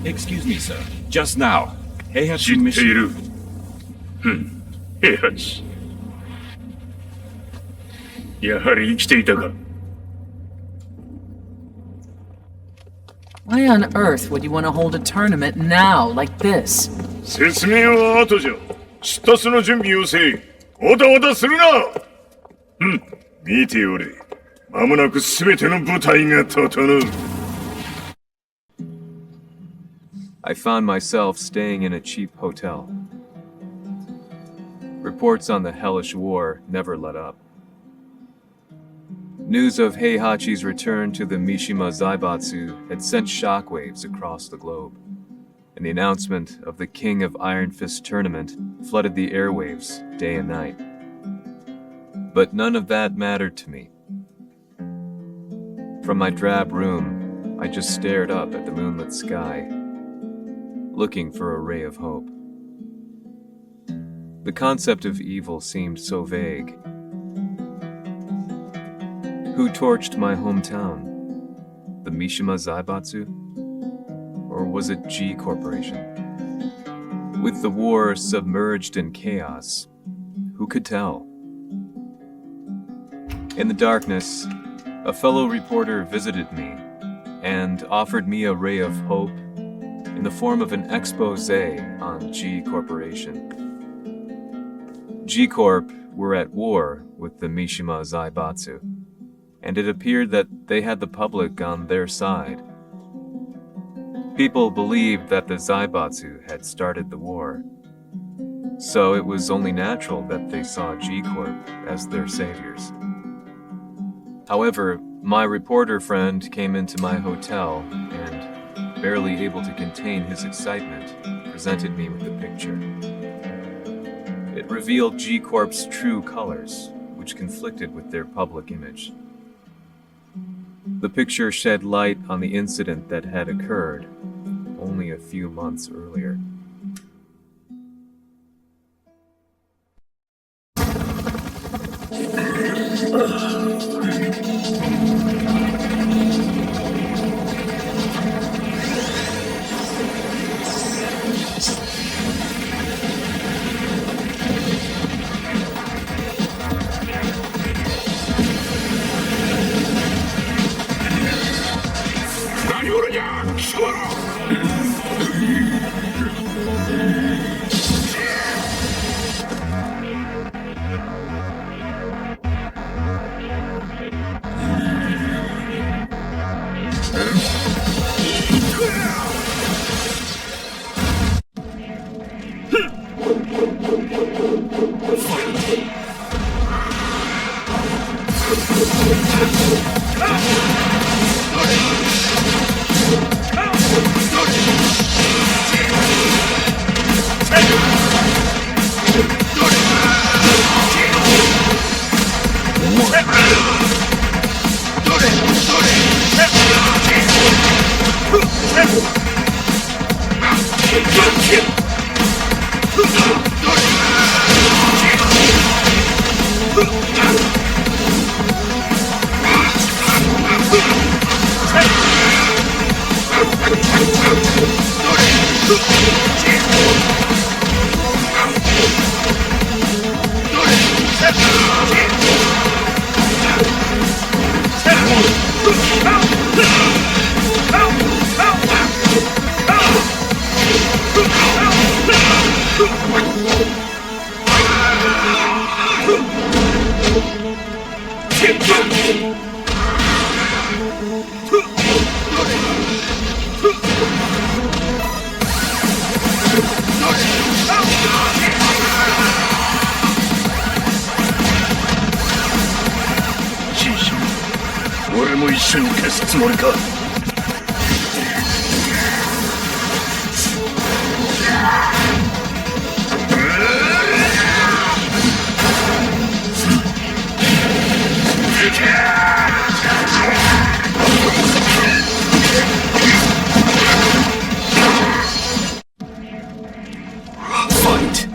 Excuse me, sir. Just now, Heihachi 知ってい mission. る。平八。やはり生きていたか。Why on earth would you want to hold a tournament now, like this? 説明は後じゃ。出立の準備をせい。わたわたするな。見ておれ。間もなく全ての部隊が整う。I found myself staying in a cheap hotel. Reports on the hellish war never let up. News of Heihachi's return to the Mishima Zaibatsu had sent shockwaves across the globe, and the announcement of the King of Iron Fist tournament flooded the airwaves day and night. But none of that mattered to me. From my drab room, I just stared up at the moonlit sky, looking for a ray of hope. The concept of evil seemed so vague. Who torched my hometown? The Mishima Zaibatsu? Or was it G Corporation? With the war submerged in chaos, who could tell? In the darkness, a fellow reporter visited me and offered me a ray of hope in the form of an expose on G Corporation. G Corp were at war with the Mishima Zaibatsu, and it appeared that they had the public on their side. People believed that the Zaibatsu had started the war, so it was only natural that they saw G Corp as their saviors. However, my reporter friend came into my hotel and, barely able to contain his excitement, presented me with the picture. It revealed G Corp's true colors, which conflicted with their public image. The picture shed light on the incident that had occurred only a few months earlier. Fight!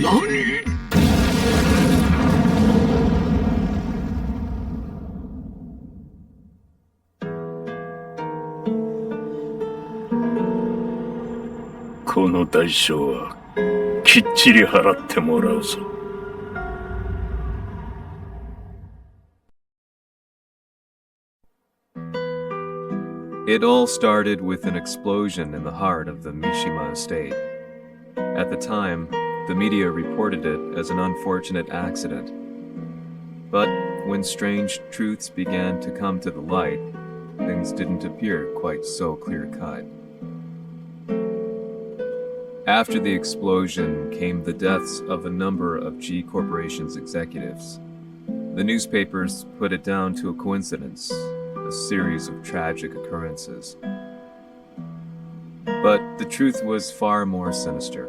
何？この代償はきっちり払ってもらうぞ。It all started with an explosion in the heart of the Mishima estate. At the time, the media reported it as an unfortunate accident. But when strange truths began to come to the light, things didn't appear quite so clear-cut. After the explosion came the deaths of a number of G Corporation's executives. The newspapers put it down to a coincidence, a series of tragic occurrences. But the truth was far more sinister.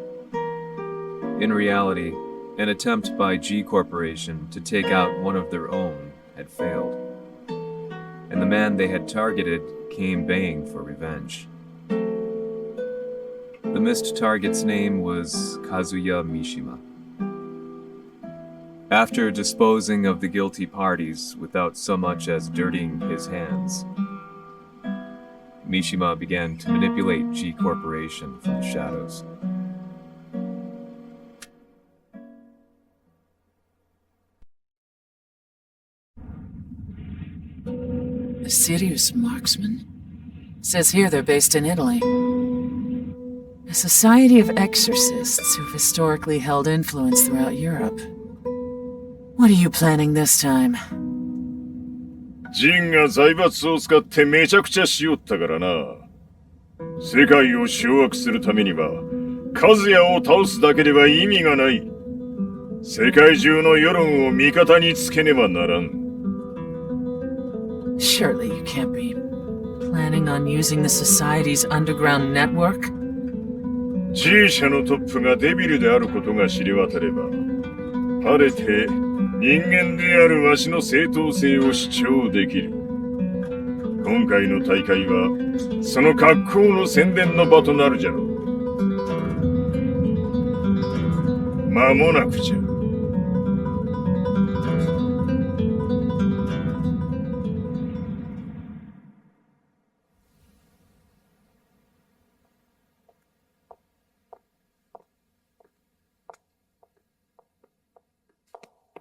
In reality, an attempt by G Corporation to take out one of their own had failed, and the man they had targeted came baying for revenge. The missed target's name was Kazuya Mishima. After disposing of the guilty parties without so much as dirtying his hands, Mishima began to manipulate G Corporation from the shadows. A serious marksman? Says here they're based in Italy. A society of exorcists who've historically held influence throughout Europe. What are you planning this time? ジンが財閥を使ってめちゃくちゃしよったからな。世界を掌握するためには、カズヤを倒すだけでは意味がない。世界中の世論を味方につけねばならん。Surely you can't be planning on using the society's underground network? G 社のトップがデビルであることが知れ渡れば、晴れて人間であるわしの正当性を主張できる。今回の大会は、その格好の宣伝の場となるじゃろう。間もなくじゃ。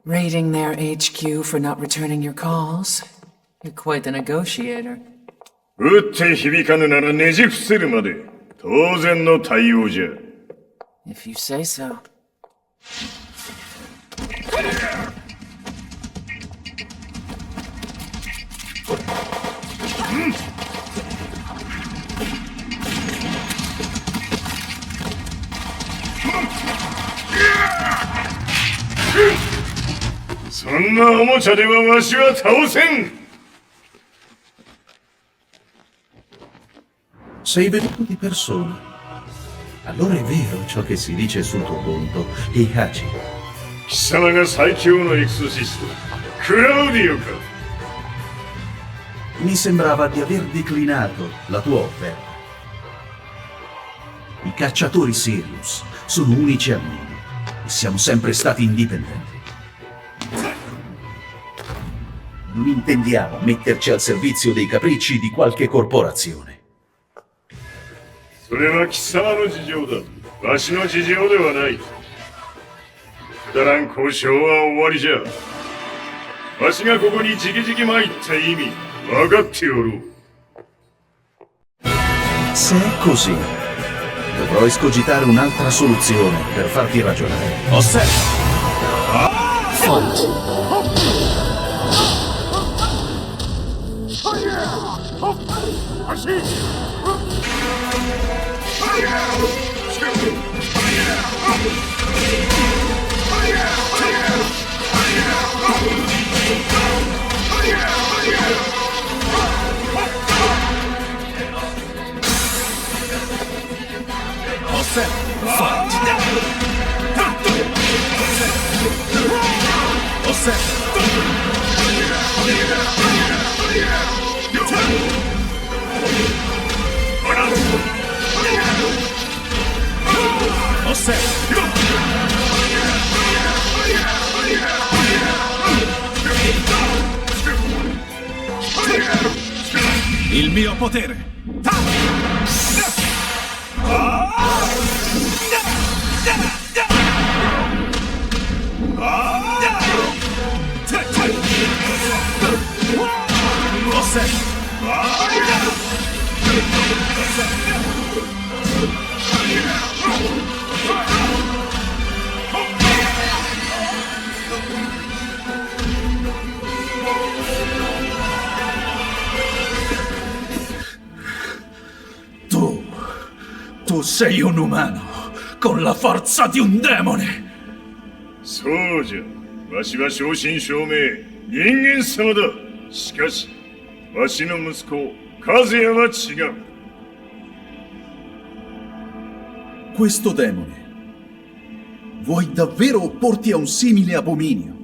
Raiding their HQ for not returning your calls. You're quite the negotiator. 打って響かぬならねじ伏せるまで当然の対応じゃ。If you say so. そんなおもちゃではわしは倒せん。Sei venuto di persona. Allora è vero ciò che si dice sul tuo conto, Heihachi. 貴様が最強のエクソシスト、クラウディオか。Mi sembrava di aver declinato la tua offerta. I cacciatori Sirius sono unici al mondo e siamo sempre stati indipendenti. Non intendiamo metterci al servizio dei capricci di qualche corporazione. それは貴様の事情だ。わしの事情ではない。くだらん交渉は終わりじゃ。わしがここにじきじき参った意味、分かっておろう。Se è così, dovrò escogitare un'altra soluzione per farti ragionare. Osserva! Fight! Il mio potere! Tu sei un umano, con la forza di un demone! そうじゃ。わしは正真正銘、人間様だ。しかし、わしの息子、和也は違う。Questo demone vuoi davvero opporti a un simile abominio?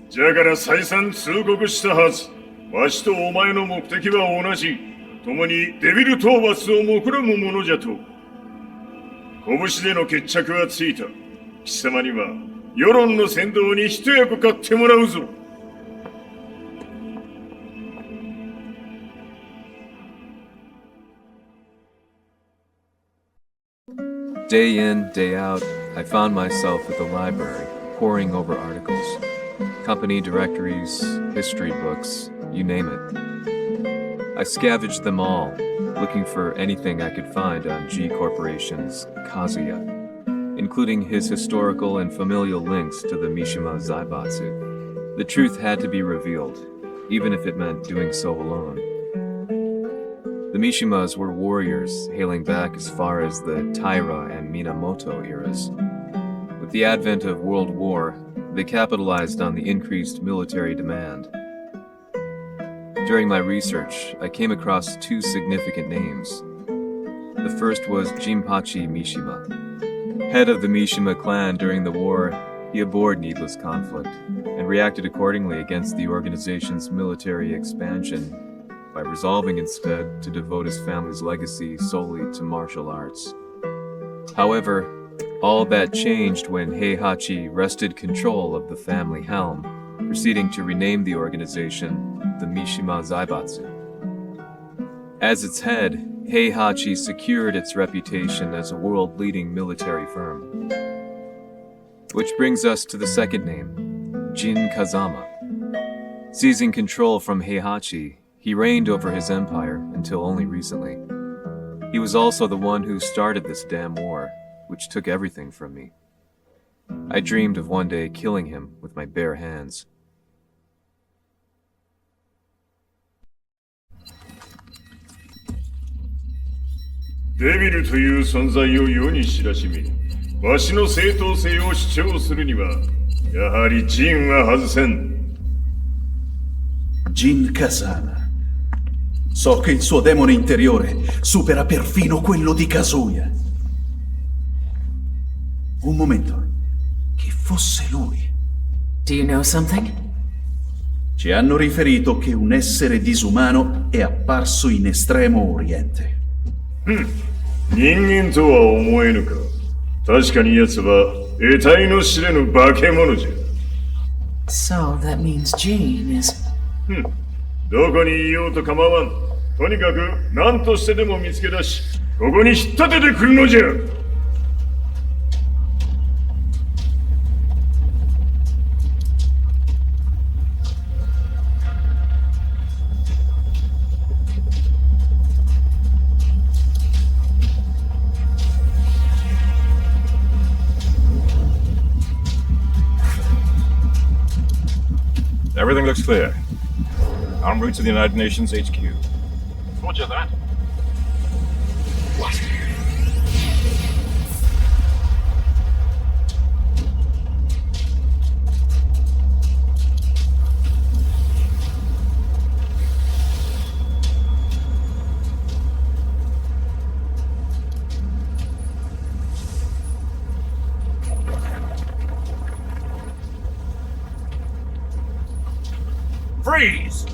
じゃから再三通告したはず。わしとお前の目的は同じ。共にデビル討伐を目論むものじゃと。拳での決着はついた。貴様には世論の先導に一役買ってもらうぞ。Day in, day out, I found myself at the library, poring over articles. Company directories, history books, you name it. I scavenged them all, looking for anything I could find on G Corporation's Kazuya, including his historical and familial links to the Mishima Zaibatsu. The truth had to be revealed, even if it meant doing so alone. The Mishimas were warriors hailing back as far as the Taira and Minamoto eras. With the advent of World War, they capitalized on the increased military demand. During my research, I came across two significant names. The first was Jinpachi Mishima. Head of the Mishima clan during the war, he abhorred needless conflict and reacted accordingly against the organization's military expansion by resolving instead to devote his family's legacy solely to martial arts. However, all that changed when Heihachi wrested control of the family helm, proceeding to rename the organization the Mishima Zaibatsu. As its head, Heihachi secured its reputation as a world-leading military firm. Which brings us to the second name, Jin Kazama. Seizing control from Heihachi, he reigned over his empire until only recently. He was also the one who started this damn war, which took everything from me. I dreamed of one day killing him with my bare hands. Devil という存在を世に知らしめ、わしの正当性を主張するには、やはりジンは外せん。Jin Kazama. So che il suo demone interiore supera perfino quello di Kazuya. Un momento. Che fosse lui. Do you know something? Ci hanno riferito che un essere disumano è apparso in Estremo Oriente. 人間とは思えぬか。確かに奴は得体の知れぬ化け物じゃ。So that means Jean is... どこにいようと構わん。とにかく何としてでも見つけ出し、ここに引っ立ててくるのじゃ。Everything looks clear. En route to the United Nations HQ. Roger that. What? Freeze!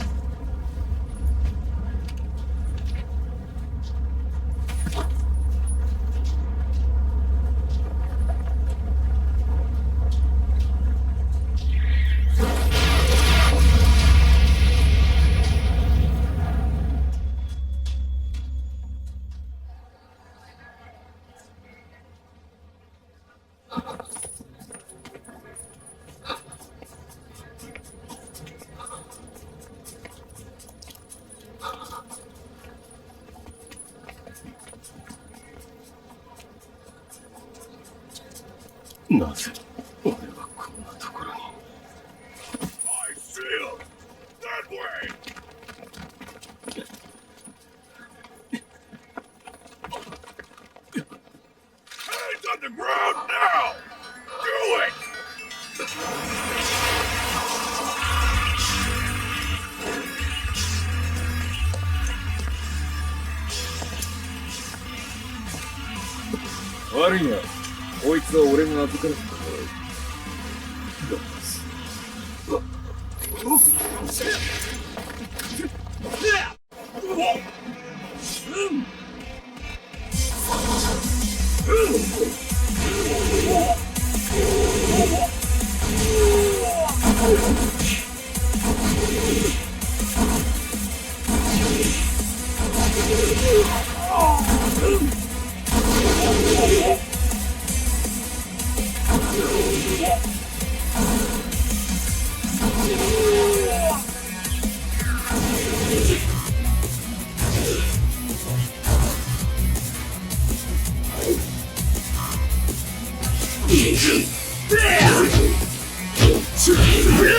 なぜ俺はこんなところに。I feel that way. Hands on the ground now. Do it. 悪いな。こいつは俺が預からせてもらう。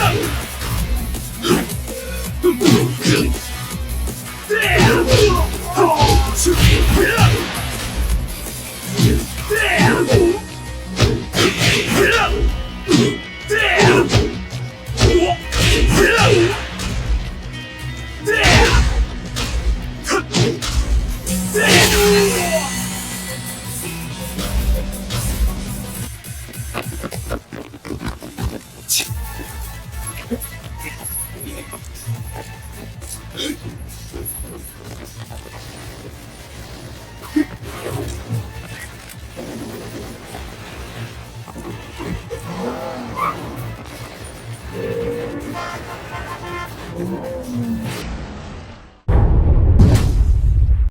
Yeah!